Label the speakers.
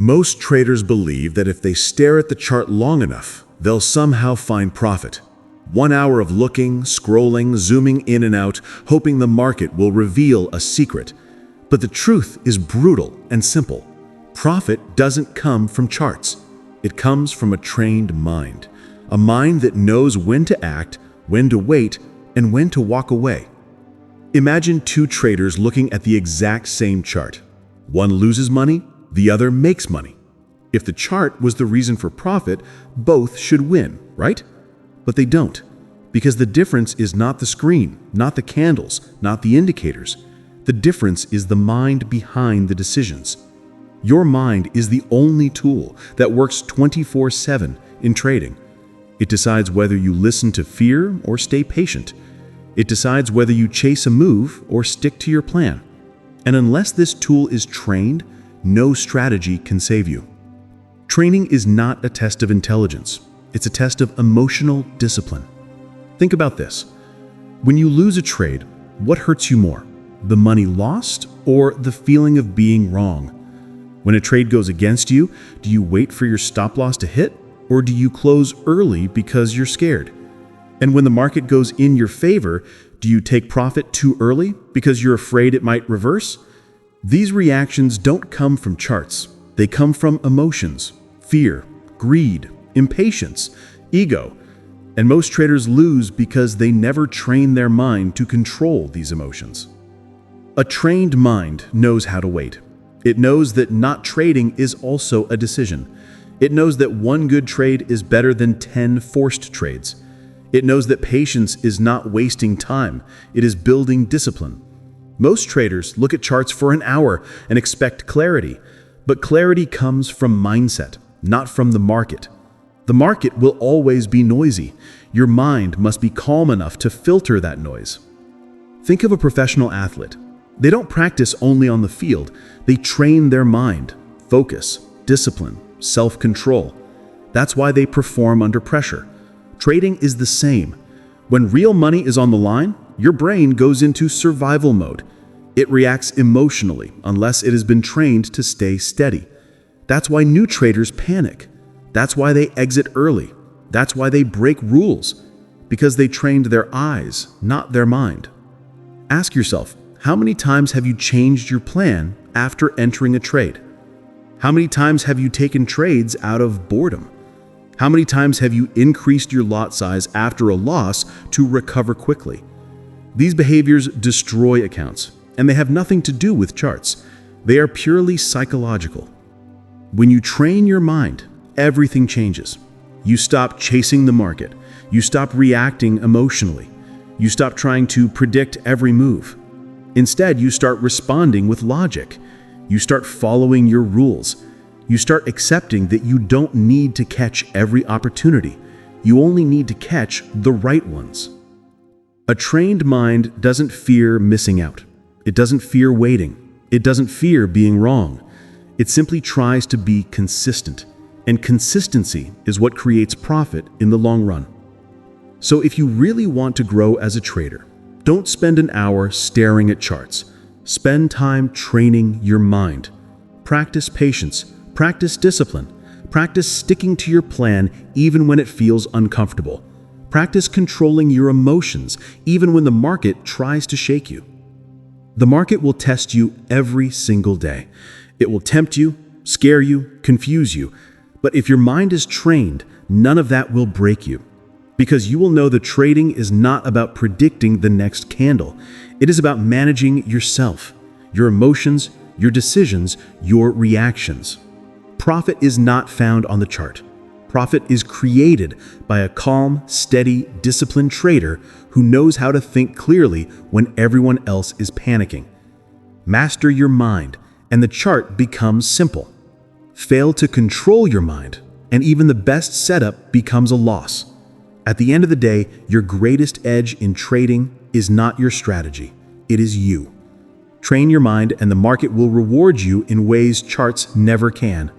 Speaker 1: Most traders believe that if they stare at the chart long enough, they'll somehow find profit. 1 hour of looking, scrolling, zooming in and out, hoping the market will reveal a secret. But the truth is brutal and simple. Profit doesn't come from charts. It comes from a trained mind. A mind that knows when to act, when to wait, and when to walk away. Imagine two traders looking at the exact same chart. One loses money, the other makes money. If the chart was the reason for profit, both should win, right? But they don't, because the difference is not the screen, not the candles, not the indicators. The difference is the mind behind the decisions. Your mind is the only tool that works 24/7 in trading. It decides whether you listen to fear or stay patient. It decides whether you chase a move or stick to your plan. And unless this tool is trained, no strategy can save you. Training is not a test of intelligence. It's a test of emotional discipline. Think about this. When you lose a trade, what hurts you more? The money lost or the feeling of being wrong? When a trade goes against you, do you wait for your stop loss to hit, or do you close early because you're scared? And when the market goes in your favor, do you take profit too early because you're afraid it might reverse? These reactions don't come from charts. They come from emotions, fear, greed, impatience, ego. And most traders lose because they never train their mind to control these emotions. A trained mind knows how to wait. It knows that not trading is also a decision. It knows that one good trade is better than 10 forced trades. It knows that patience is not wasting time. It is building discipline. Most traders look at charts for an hour and expect clarity, but clarity comes from mindset, not from the market. The market will always be noisy. Your mind must be calm enough to filter that noise. Think of a professional athlete. They don't practice only on the field. They train their mind, focus, discipline, self-control. That's why they perform under pressure. Trading is the same. When real money is on the line, your brain goes into survival mode. It reacts emotionally unless it has been trained to stay steady. That's why new traders panic. That's why they exit early. That's why they break rules, because they trained their eyes, not their mind. Ask yourself, how many times have you changed your plan after entering a trade? How many times have you taken trades out of boredom? How many times have you increased your lot size after a loss to recover quickly? These behaviors destroy accounts, and they have nothing to do with charts. They are purely psychological. When you train your mind, everything changes. You stop chasing the market. You stop reacting emotionally. You stop trying to predict every move. Instead, you start responding with logic. You start following your rules. You start accepting that you don't need to catch every opportunity. You only need to catch the right ones. A trained mind doesn't fear missing out. It doesn't fear waiting. It doesn't fear being wrong. It simply tries to be consistent. And consistency is what creates profit in the long run. So if you really want to grow as a trader, don't spend an hour staring at charts. Spend time training your mind. Practice patience. Practice discipline. Practice sticking to your plan even when it feels uncomfortable. Practice controlling your emotions even when the market tries to shake you. The market will test you every single day. It will tempt you, scare you, confuse you. But if your mind is trained, none of that will break you. Because you will know that trading is not about predicting the next candle. It is about managing yourself, your emotions, your decisions, your reactions. Profit is not found on the chart. Profit is created by a calm, steady, disciplined trader who knows how to think clearly when everyone else is panicking. Master your mind, and the chart becomes simple. Fail to control your mind, and even the best setup becomes a loss. At the end of the day, your greatest edge in trading is not your strategy. It is you. Train your mind, and the market will reward you in ways charts never can.